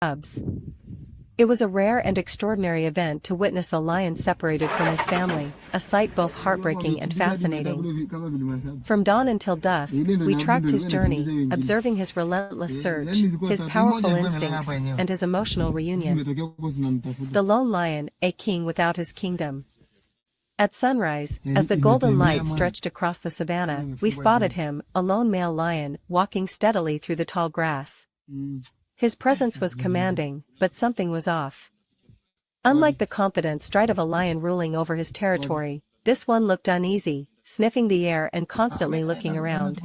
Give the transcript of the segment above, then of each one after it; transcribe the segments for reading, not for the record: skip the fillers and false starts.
cubs. It was a rare and extraordinary event to witness a lion separated from his family, a sight both heartbreaking and fascinating. From dawn until dusk, we tracked his journey, observing his relentless search, his powerful instincts, and his emotional reunion. The lone lion, a king without his kingdom. At sunrise, as the golden light stretched across the savanna, we spotted him, a lone male lion, walking steadily through the tall grass. His presence was commanding, but something was off. Unlike the confident stride of a lion ruling over his territory, this one looked uneasy, sniffing the air and constantly looking around.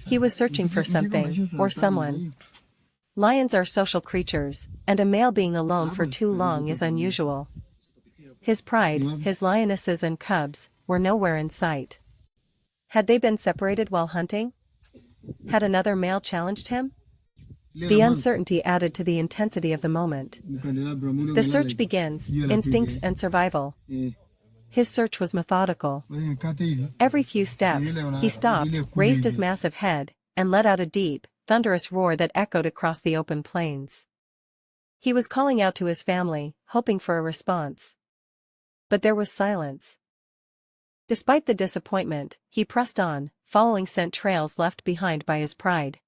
He was searching for something, or someone. Lions are social creatures, and a male being alone for too long is unusual. His pride, his lionesses and cubs, were nowhere in sight. Had they been separated while hunting? Had another male challenged him? The uncertainty added to the intensity of the moment. The search begins, instincts and survival. His search was methodical. Every few steps, he stopped, raised his massive head, and let out a deep, thunderous roar that echoed across the open plains. He was calling out to his family, hoping for a response. But there was silence. Despite the disappointment, he pressed on, following scent trails left behind by his pride.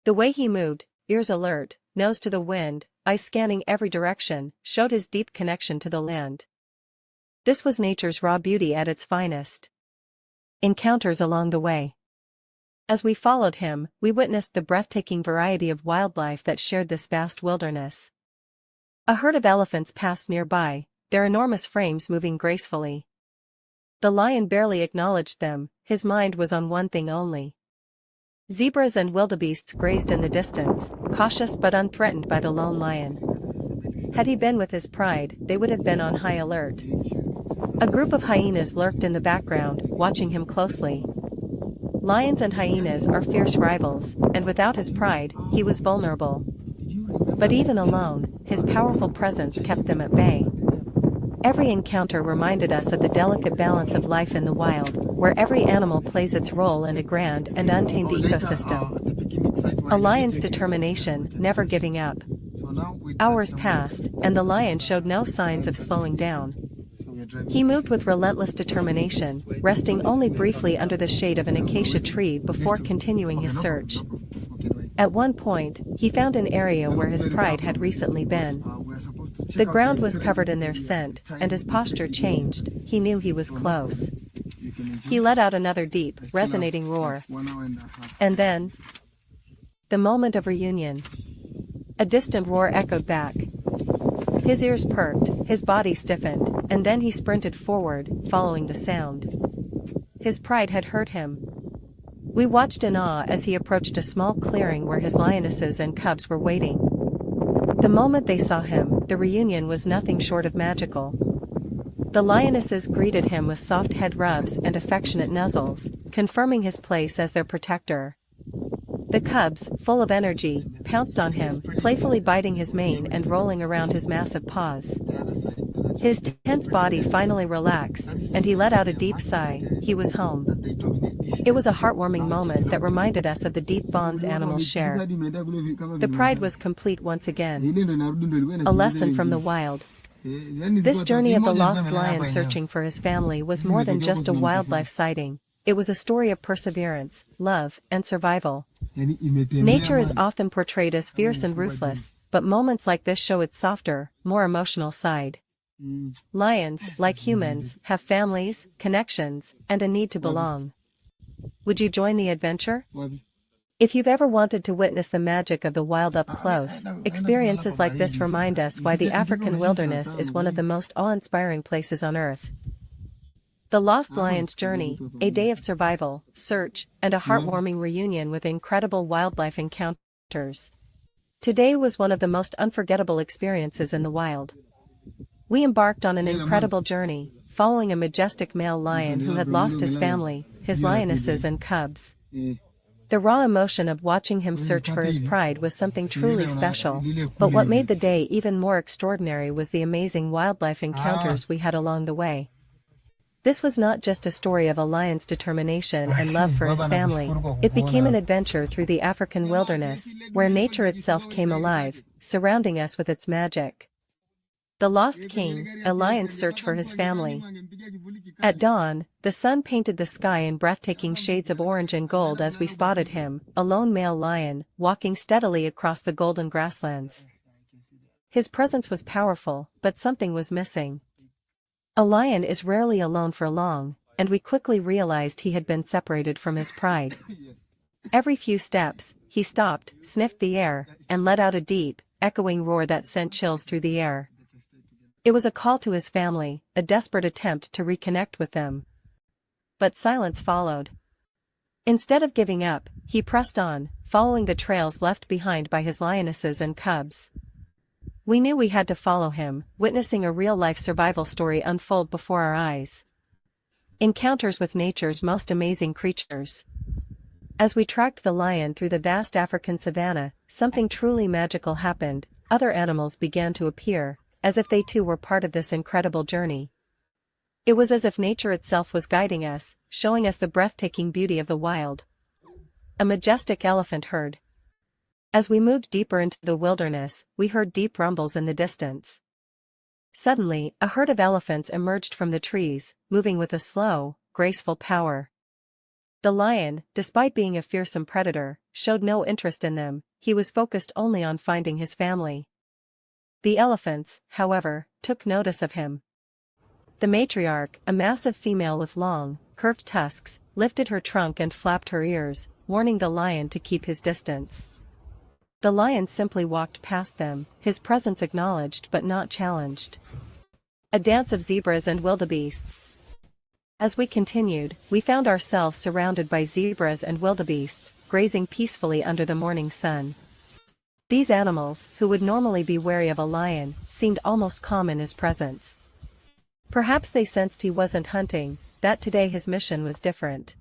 The way he moved, ears alert, nose to the wind, eyes scanning every direction, showed his deep connection to the land. This was nature's raw beauty at its finest. Encounters along the way. As we followed him, we witnessed the breathtaking variety of wildlife that shared this vast wilderness. A herd of elephants passed nearby, their enormous frames moving gracefully. The lion barely acknowledged them, his mind was on one thing only. Zebras and wildebeests grazed in the distance, cautious but unthreatened by the lone lion. Had he been with his pride, they would have been on high alert. A group of hyenas lurked in the background, watching him closely. Lions and hyenas are fierce rivals, and without his pride, he was vulnerable. But even alone, his powerful presence kept them at bay. Every encounter reminded us of the delicate balance of life in the wild, where every animal plays its role in a grand and untamed ecosystem. A lion's determination, never giving up. Hours passed, and the lion showed no signs of slowing down. He moved with relentless determination, resting only briefly under the shade of an acacia tree before continuing his search. At one point, he found an area where his pride had recently been. The ground was covered in their scent, and his posture changed. He knew he was close. He let out another deep, resonating roar. And then, the moment of reunion. A distant roar echoed back. His ears perked, his body stiffened, and then he sprinted forward, following the sound. His pride had hurt him. We watched in awe as he approached a small clearing where his lionesses and cubs were waiting. The moment they saw him, the reunion was nothing short of magical. The lionesses greeted him with soft head rubs and affectionate nuzzles, confirming his place as their protector. The cubs, full of energy, pounced on him, playfully biting his mane and rolling around his massive paws. His tense body finally relaxed, and he let out a deep sigh. He was home. It was a heartwarming moment that reminded us of the deep bonds animals share. The pride was complete once again. A lesson from the wild. This journey of the lost lion searching for his family was more than just a wildlife sighting. It was a story of perseverance, love, and survival. Nature is often portrayed as fierce and ruthless, but moments like this show its softer, more emotional side. Lions, like humans, have families, connections, and a need to belong. Would you join the adventure? If you've ever wanted to witness the magic of the wild up close, experiences like this remind us why the African wilderness is one of the most awe-inspiring places on Earth. The Lost Lion's Journey, a day of survival, search, and a heartwarming reunion with incredible wildlife encounters. Today was one of the most unforgettable experiences in the wild. We embarked on an incredible journey, following a majestic male lion who had lost his family, his lionesses and cubs. The raw emotion of watching him search for his pride was something truly special, but what made the day even more extraordinary was the amazing wildlife encounters we had along the way. This was not just a story of a lion's determination and love for his family, it became an adventure through the African wilderness, where nature itself came alive, surrounding us with its magic. The Lost King, a lion's search for his family. At dawn, the sun painted the sky in breathtaking shades of orange and gold as we spotted him, a lone male lion, walking steadily across the golden grasslands. His presence was powerful, but something was missing. A lion is rarely alone for long, and we quickly realized he had been separated from his pride. Every few steps, he stopped, sniffed the air, and let out a deep, echoing roar that sent chills through the air. It was a call to his family, a desperate attempt to reconnect with them. But silence followed. Instead of giving up, he pressed on, following the trails left behind by his lionesses and cubs. We knew we had to follow him, witnessing a real-life survival story unfold before our eyes. Encounters with nature's most amazing creatures. As we tracked the lion through the vast African savanna, something truly magical happened. Other animals began to appear, as if they too were part of this incredible journey. It was as if nature itself was guiding us, showing us the breathtaking beauty of the wild. A majestic elephant herd. As we moved deeper into the wilderness, we heard deep rumbles in the distance. Suddenly, a herd of elephants emerged from the trees, moving with a slow, graceful power. The lion, despite being a fearsome predator, showed no interest in them. He was focused only on finding his family. The elephants, however, took notice of him. The matriarch, a massive female with long, curved tusks, lifted her trunk and flapped her ears, warning the lion to keep his distance. The lion simply walked past them, his presence acknowledged but not challenged. A dance of zebras and wildebeests. As we continued, we found ourselves surrounded by zebras and wildebeests, grazing peacefully under the morning sun. These animals, who would normally be wary of a lion, seemed almost calm in his presence. Perhaps they sensed he wasn't hunting, that today his mission was different.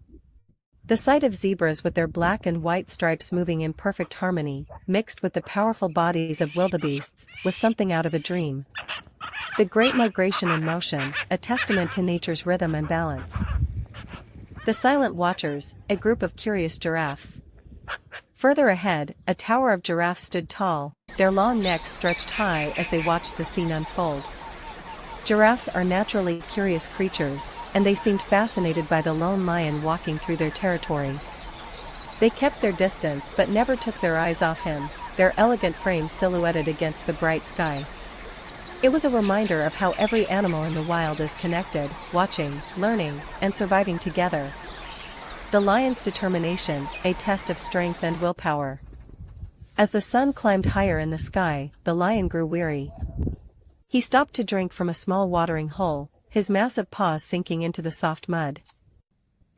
The sight of zebras with their black and white stripes moving in perfect harmony, mixed with the powerful bodies of wildebeests, was something out of a dream. The great migration in motion, a testament to nature's rhythm and balance. The silent watchers, a group of curious giraffes. Further ahead, a tower of giraffes stood tall, their long necks stretched high as they watched the scene unfold. Giraffes are naturally curious creatures, and they seemed fascinated by the lone lion walking through their territory. They kept their distance but never took their eyes off him, their elegant frames silhouetted against the bright sky. It was a reminder of how every animal in the wild is connected, watching, learning, and surviving together. The lion's determination, a test of strength and willpower. As the sun climbed higher in the sky, the lion grew weary. He stopped to drink from a small watering hole, his massive paws sinking into the soft mud.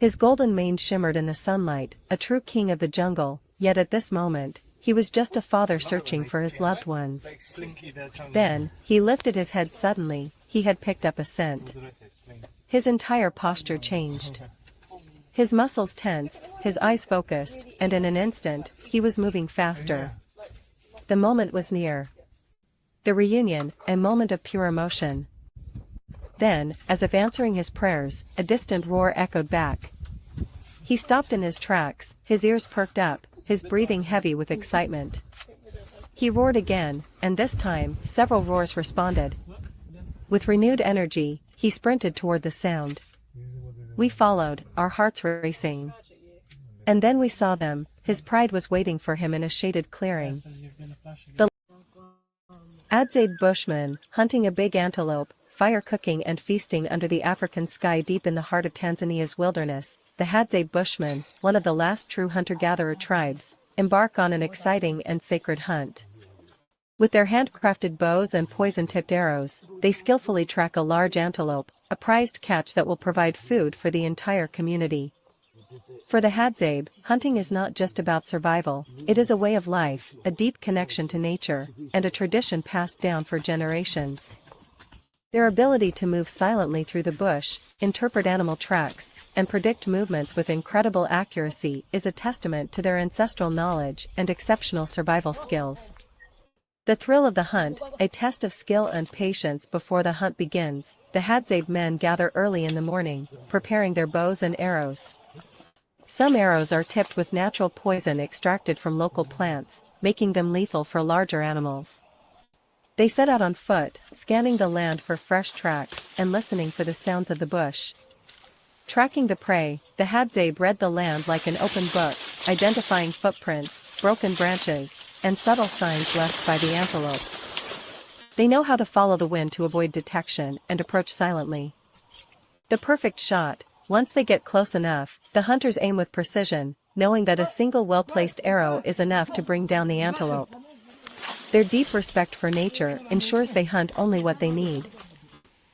His golden mane shimmered in the sunlight, a true king of the jungle, yet at this moment, he was just a father searching for his loved ones. Then, he lifted his head suddenly, he had picked up a scent. His entire posture changed. His muscles tensed, his eyes focused, and in an instant, he was moving faster. The moment was near. The reunion, a moment of pure emotion. Then, as if answering his prayers, a distant roar echoed back. He stopped in his tracks, his ears perked up, his breathing heavy with excitement. He roared again, and this time, several roars responded. With renewed energy, he sprinted toward the sound. We followed, our hearts racing. And then we saw them, his pride was waiting for him in a shaded clearing. The Hadzabe Bushmen, hunting a big antelope, fire cooking and feasting under the African sky deep in the heart of Tanzania's wilderness, the Hadzabe Bushmen, one of the last true hunter-gatherer tribes, embark on an exciting and sacred hunt. With their handcrafted bows and poison-tipped arrows, they skillfully track a large antelope, a prized catch that will provide food for the entire community. For the Hadzabe, hunting is not just about survival, it is a way of life, a deep connection to nature, and a tradition passed down for generations. Their ability to move silently through the bush, interpret animal tracks, and predict movements with incredible accuracy is a testament to their ancestral knowledge and exceptional survival skills. The thrill of the hunt, a test of skill and patience before the hunt begins, the Hadzabe men gather early in the morning, preparing their bows and arrows. Some arrows are tipped with natural poison extracted from local plants, making them lethal for larger animals. They set out on foot, scanning the land for fresh tracks and listening for the sounds of the bush. Tracking the prey, the Hadzabe read the land like an open book, identifying footprints, broken branches, and subtle signs left by the antelope. They know how to follow the wind to avoid detection and approach silently. The perfect shot. Once they get close enough, the hunters aim with precision, knowing that a single well-placed arrow is enough to bring down the antelope. Their deep respect for nature ensures they hunt only what they need.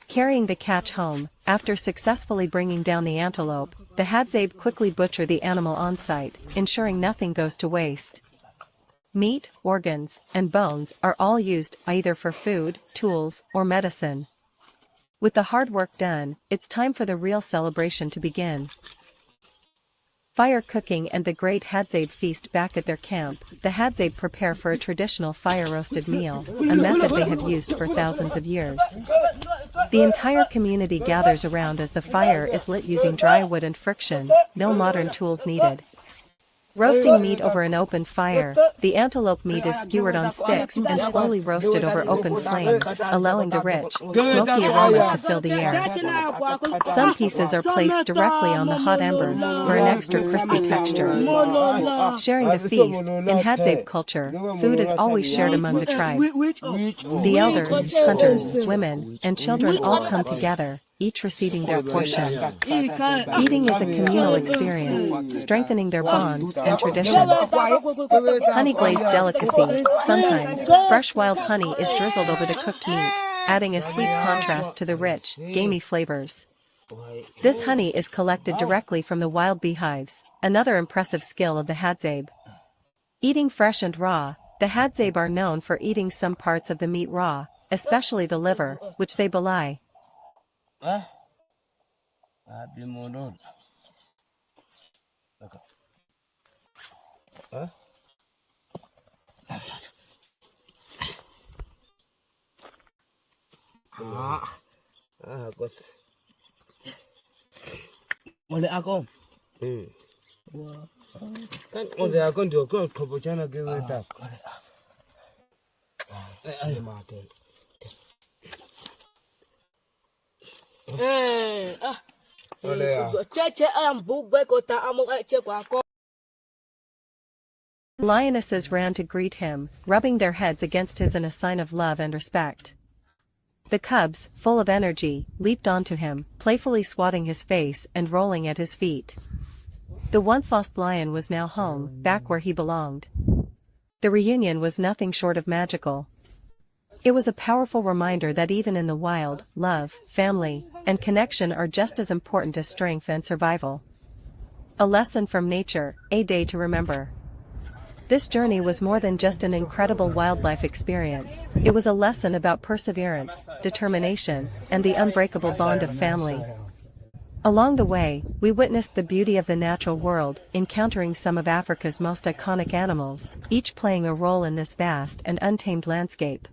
Carrying the catch home, after successfully bringing down the antelope, the Hadzabe quickly butcher the animal on site, ensuring nothing goes to waste. Meat, organs, and bones are all used either for food, tools, or medicine. With the hard work done, it's time for the real celebration to begin. Fire cooking and the great Hadzabe feast. Back at their camp, the Hadzabe prepare for a traditional fire-roasted meal, a method they have used for thousands of years. The entire community gathers around as the fire is lit using dry wood and friction, no modern tools needed. Roasting meat over an open fire, the antelope meat is skewered on sticks and slowly roasted over open flames, allowing the rich, smoky aroma to fill the air. Some pieces are placed directly on the hot embers for an extra crispy texture. Sharing the feast, in Hadzabe culture, food is always shared among the tribe. The elders, hunters, women, and children all come together, each receiving their portion. Eating is a communal experience, strengthening their bonds and traditions. Honey-glazed delicacy. Sometimes, fresh wild honey is drizzled over the cooked meat, adding a sweet contrast to the rich, gamey flavors. This honey is collected directly from the wild beehives, another impressive skill of the Hadzabe. Eating fresh and raw, the Hadzabe are known for eating some parts of the meat raw, especially the liver, which they belie. Oleh aku. Kan oleh aku dia kau kebucan lagi tak. Ayo mati. Lionesses ran to greet him, rubbing their heads against his in a sign of love and respect. The cubs, full of energy, leaped onto him, playfully swatting his face and rolling at his feet. The once-lost lion was now home, back where he belonged. The reunion was nothing short of magical. It was a powerful reminder that even in the wild, love, family, and connection are just as important as strength and survival. A lesson from nature, a day to remember. This journey was more than just an incredible wildlife experience, it was a lesson about perseverance, determination, and the unbreakable bond of family. Along the way, we witnessed the beauty of the natural world, encountering some of Africa's most iconic animals, each playing a role in this vast and untamed landscape.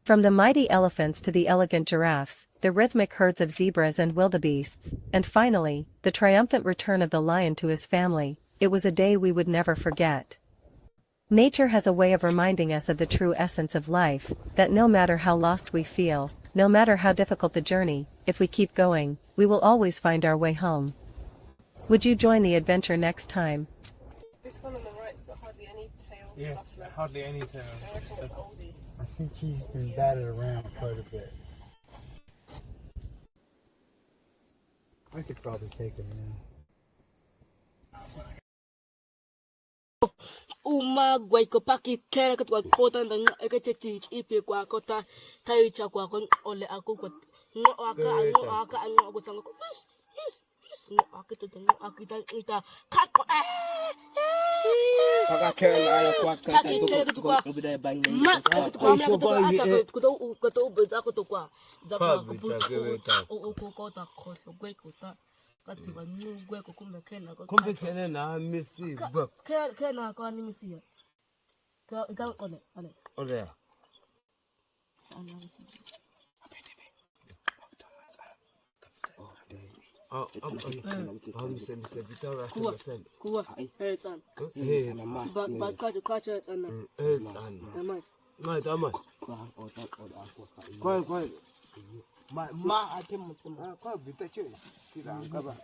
From the mighty elephants to the elegant giraffes, the rhythmic herds of zebras and wildebeests, and finally, the triumphant return of the lion to his family, it was a day we would never forget. Nature has a way of reminding us of the true essence of life, that no matter how lost we feel, no matter how difficult the journey, if we keep going, we will always find our way home. Would you join the adventure next time? This one on the right's got hardly any tail. Yeah, hardly any tail. I reckon it's oldie. I think he's been batted around quite a bit. I could probably take him in. Uma guai ko paki kera ko tuwa kota ndang eka chechi ipi kwa kota tayo cha kwa kon ole aku ko no aka aku sang ko yes no aku to no aku ta kat ko Paka kera kwa ko kwa ubida bang ma ko kwa ma ko to beza ko to kwa zapa ko ko kota ko so guai ko ta katiba nu guai ko kumbe kena ko Kumbe kene na misi bak. kena ko ni misi ya ka ole Ole. kuwa hezan ba kaje hezan amas ma atem mutum ko bita ce kira gaba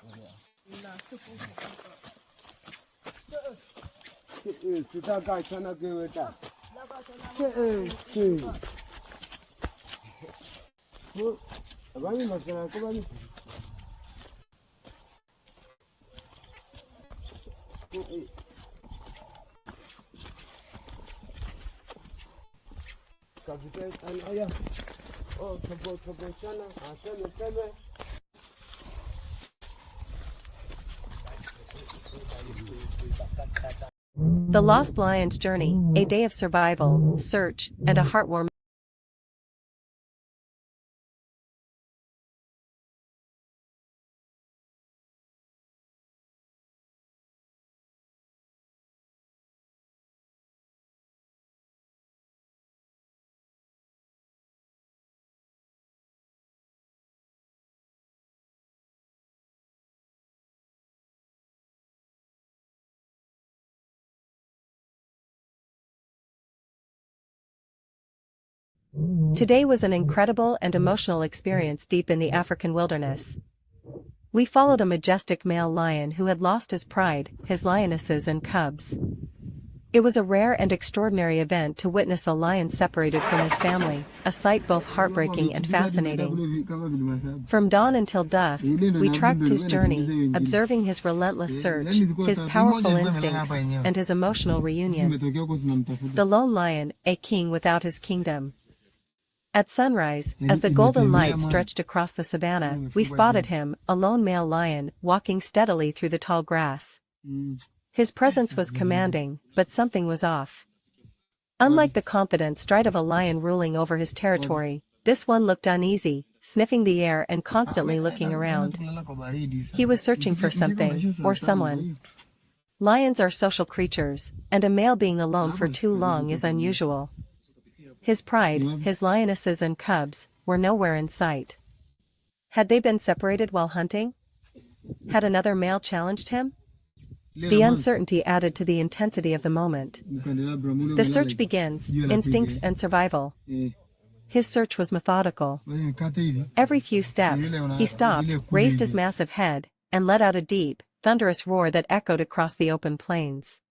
sita ga sana ke weta abani masana ko bani kapitan an aya oh tobo sana aseme The Lost Lion's Journey, a day of survival, search, and a heartwarming. Today was an incredible and emotional experience deep in the African wilderness. We followed a majestic male lion who had lost his pride, his lionesses and cubs. It was a rare and extraordinary event to witness a lion separated from his family, a sight both heartbreaking and fascinating. From dawn until dusk, we tracked his journey, observing his relentless search, his powerful instincts, and his emotional reunion. The lone lion, a king without his kingdom. At sunrise, as the golden light stretched across the savannah, we spotted him, a lone male lion, walking steadily through the tall grass. His presence was commanding, but something was off. Unlike the confident stride of a lion ruling over his territory, this one looked uneasy, sniffing the air and constantly looking around. He was searching for something, or someone. Lions are social creatures, and a male being alone for too long is unusual. His pride, his lionesses and cubs, were nowhere in sight. Had they been separated while hunting? Had another male challenged him? The uncertainty added to the intensity of the moment. The search begins, instincts and survival. His search was methodical. Every few steps, he stopped, raised his massive head, and let out a deep, thunderous roar that echoed across the open plains.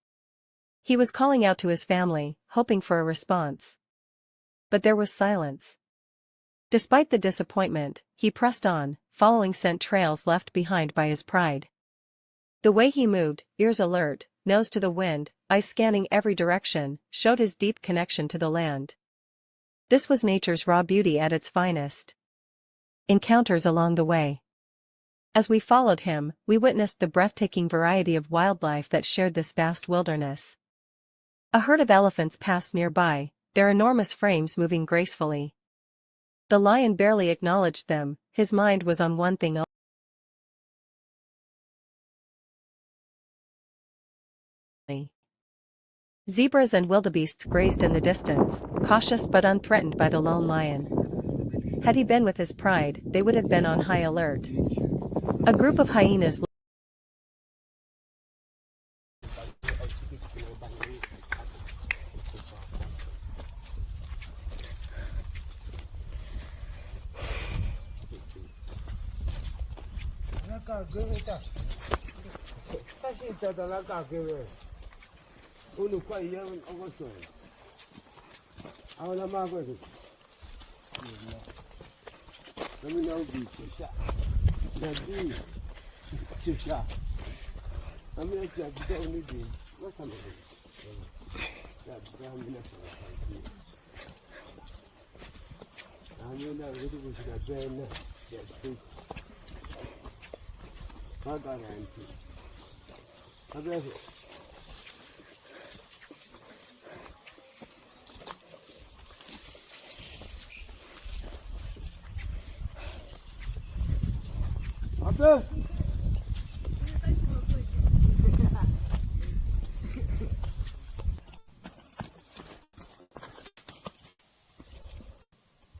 He was calling out to his family, hoping for a response. But there was silence. Despite the disappointment, he pressed on, following scent trails left behind by his pride. The way he moved, ears alert, nose to the wind, eyes scanning every direction, showed his deep connection to the land. This was nature's raw beauty at its finest. Encounters along the way. As we followed him, we witnessed the breathtaking variety of wildlife that shared this vast wilderness. A herd of elephants passed nearby, their enormous frames moving gracefully. The lion barely acknowledged them, his mind was on one thing only. Zebras and wildebeests grazed in the distance, cautious but unthreatened by the lone lion. Had he been with his pride, they would have been on high alert. A group of hyenas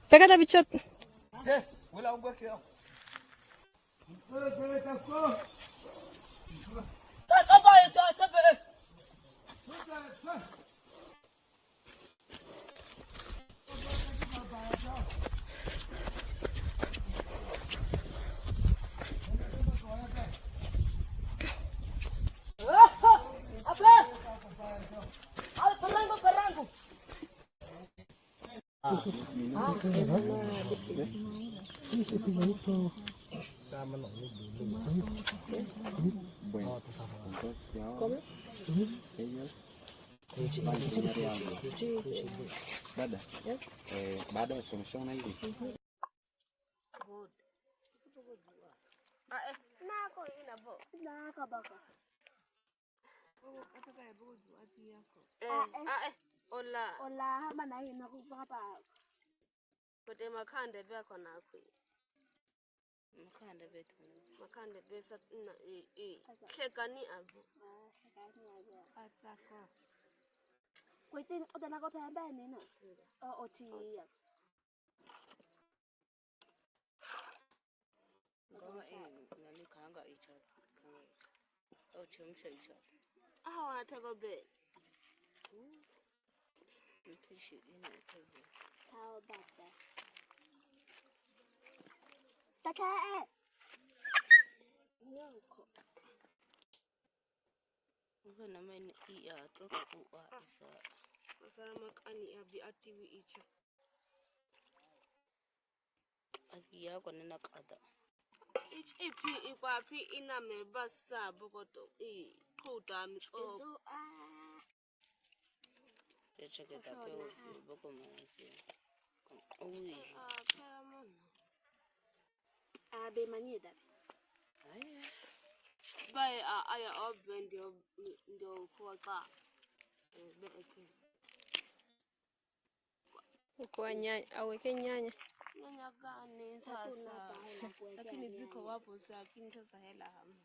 Pega da bichot. wala ubak ya Baada ya someshona hivi ola hama na hina kuva pa kote makande be kona kwi makande be sa na hlekani abu atsako kwete odana ko phamba nina othi ya ngani khanga icha chumsha icha wana theko be mpishi ina theko how about that taka nyoko ngana mine iya troku isa masama kani abi atiwi icha akiya kwanena qada HP ikwapi ina mebasa bokoto qhuda mitso cheketa pe boko masi owi phama abe manyeda aya bay aya obende ndo khoqa be eke Kwa nyanya, aweke nyanya. nyanya gani sasa lakini ziko wapo sasa lakini sasa hela hamna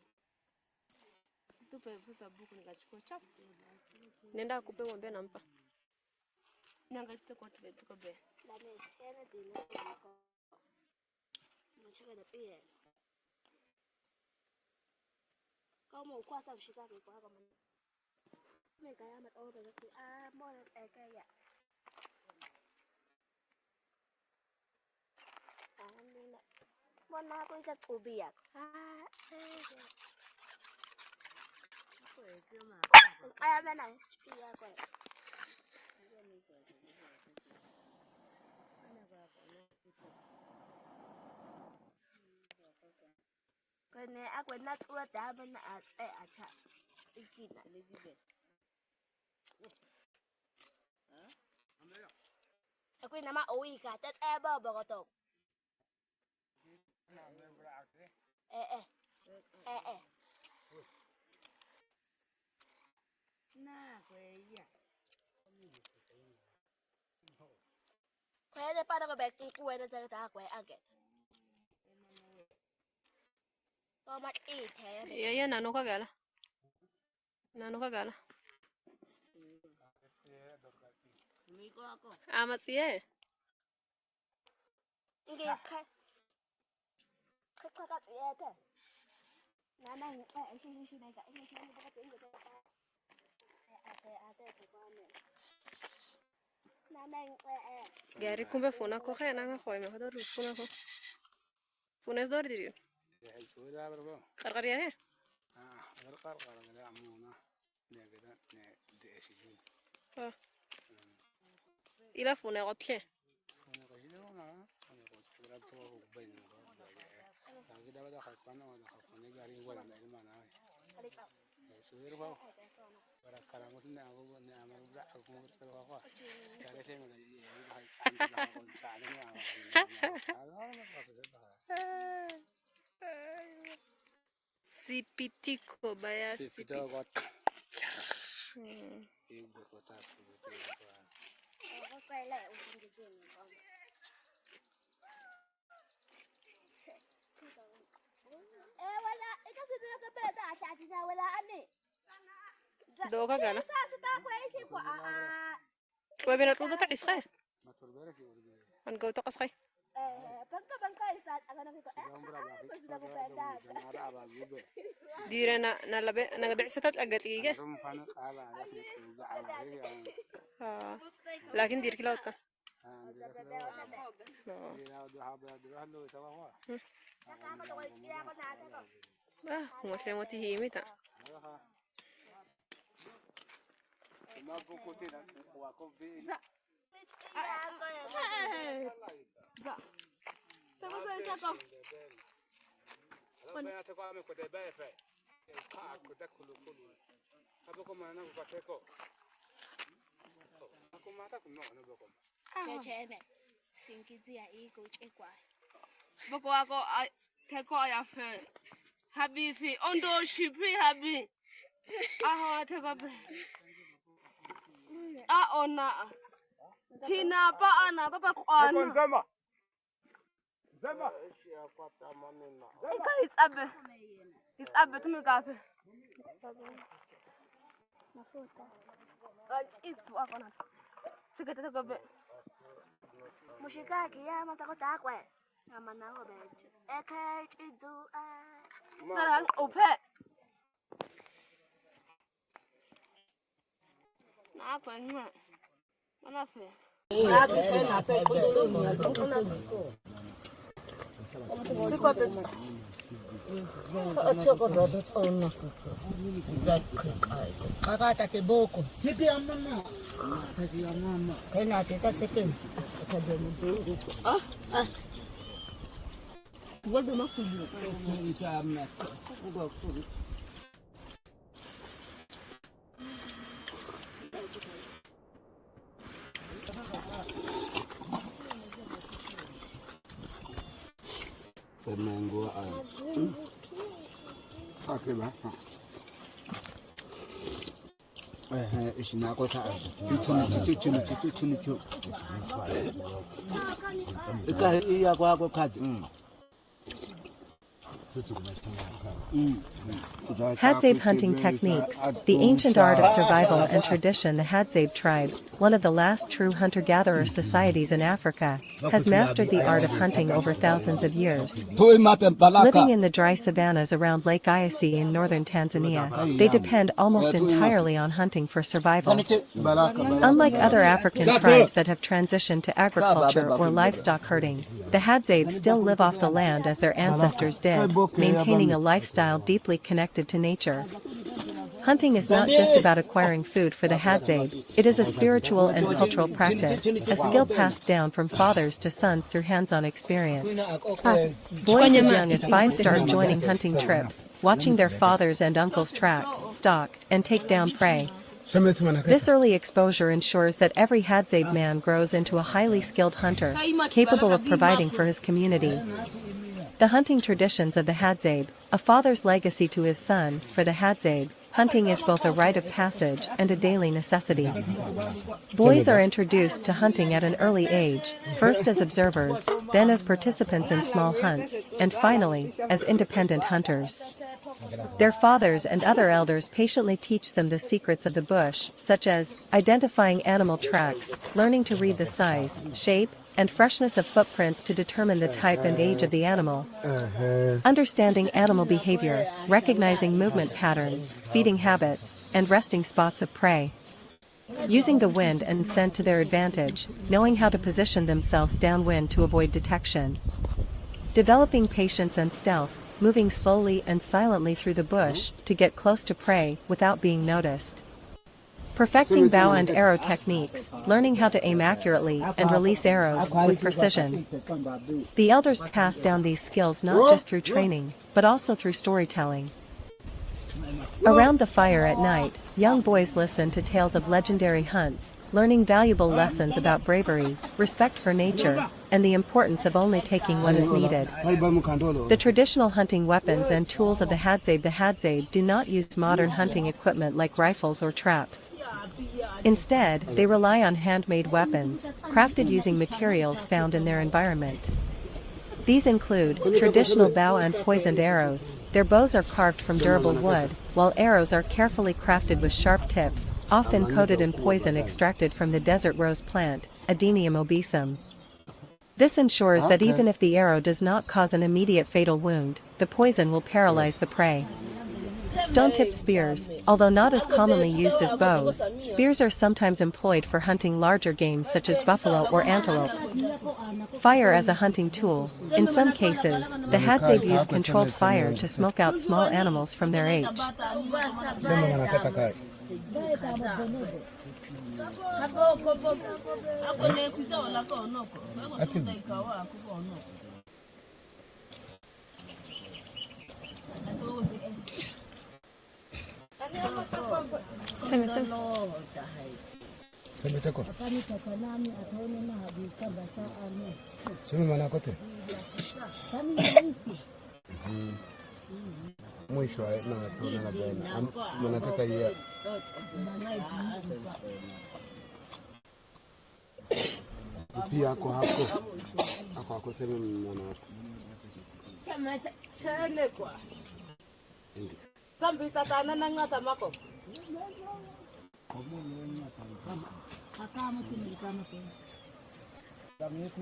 tupe sasa buku nikachukua chap Nenda akupe mwambie nampa. nangatite kwa tuko be lane tena dina ko machaka da tsiye kama ukwasa ushika kwa kama mega ya matsawo da zaki mona tsakaya Bona ko isa tubiyak. Aya bana. Iya ko. Kene akwe na tsuwa da bana a tsaye a ta. Ikina legide. Akwe na ma owika ta tsaya ba ba ko to. Na kweya. Kweya para ko bek kuwe na ta kwe aget. Ko mat the. Yeye nanuka gala. Nanuka gala. miko ako Amasie. Inge ka. Ka tsiete. Nana shi na ga inge shi ne ba ka inge ta. Ate ko ne. Nana Gari kumbe funa ko kaya nanga khoy me khodo funa ko. Funa zdor diri. Qarqariya he. Ila funa qotle. Sipitiko baya sipitiko. quay lại ung dung cái gì con wala ika sisi na pera ta shati na wala ani Doga gana. sasa ta kwa yake kwa Kwa bina tudo ta isqa. An go to qasqay. ديري أنا لبي أنا قد عسيت أجتيجة لكن دير كلاوتا هو شيء متهي متى Boko ako teko ya fe habi fi ondo shipi habi aho teko be ona tina pa ana papa ko ana Zama. it's abe tumi kafe mafuta it's wakona chekete teko be mushikaki ya matakota akwe Amanaho bejo. Eke chidu Naran ope. Na kwa nwa. Mana fe. Guarda uma coisa. Semengo Fakir bahasa. Isina kota. Cucu. Iya aku kadi. Hadzabe hunting techniques, the ancient art of survival and tradition. The Hadzabe tribe, one of the last true hunter-gatherer societies in Africa, has mastered the art of hunting over thousands of years. Living in the dry savannas around Lake Eyasi in northern Tanzania, they depend almost entirely on hunting for survival. Unlike other African tribes that have transitioned to agriculture or livestock herding, the Hadzabe still live off the land as their ancestors did, maintaining a lifestyle deeply connected to nature. Hunting is not just about acquiring food for the Hadzabe, it is a spiritual and cultural practice, a skill passed down from fathers to sons through hands-on experience. Boys as young as 5 start joining hunting trips, watching their fathers and uncles track, stalk, and take down prey. This early exposure ensures that every Hadzabe man grows into a highly skilled hunter, capable of providing for his community. The hunting traditions of the Hadzabe, a father's legacy to his son. For the Hadzabe, hunting is both a rite of passage and a daily necessity. Boys are introduced to hunting at an early age, first as observers, then as participants in small hunts, and finally, as independent hunters. Their fathers and other elders patiently teach them the secrets of the bush, such as identifying animal tracks, learning to read the size, shape, and freshness of footprints to determine the type and age of the animal, understanding animal behavior, recognizing movement patterns, feeding habits, and resting spots of prey, using the wind and scent to their advantage, knowing how to position themselves downwind to avoid detection, developing patience and stealth, moving slowly and silently through the bush to get close to prey without being noticed. Perfecting bow and arrow techniques, learning how to aim accurately and release arrows with precision. The elders passed down these skills not just through training, but also through storytelling. Around the fire at night, young boys listen to tales of legendary hunts, learning valuable lessons about bravery, respect for nature, and the importance of only taking what is needed. The traditional hunting weapons and tools of the Hadzabe do not use modern hunting equipment like rifles or traps. Instead, they rely on handmade weapons, crafted using materials found in their environment. These include traditional bow and poisoned arrows. Their bows are carved from durable wood, while arrows are carefully crafted with sharp tips, often coated in poison extracted from the desert rose plant, Adenium obesum. This ensures that even if the arrow does not cause an immediate fatal wound, the poison will paralyze the prey. Stone-tipped spears, although not as commonly used as bows, spears are sometimes employed for hunting larger game such as buffalo or antelope. Fire as a hunting tool. In some cases, the Hadzabe use controlled fire to smoke out small animals from their age. Mwisho na tuna na bwana mnataka yeye pia ako sema mwana sema chane kwa zambi tatana na ngata mako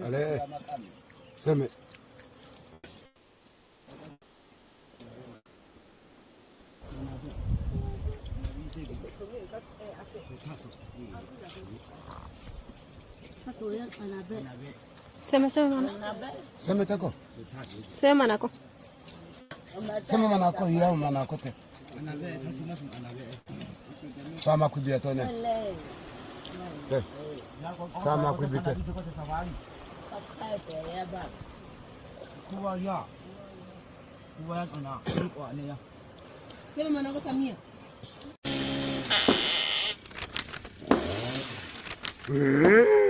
ale sema sema tako Sema nako. sema manako yao manako te sama kubia tone sama kubita sema manako samia Eh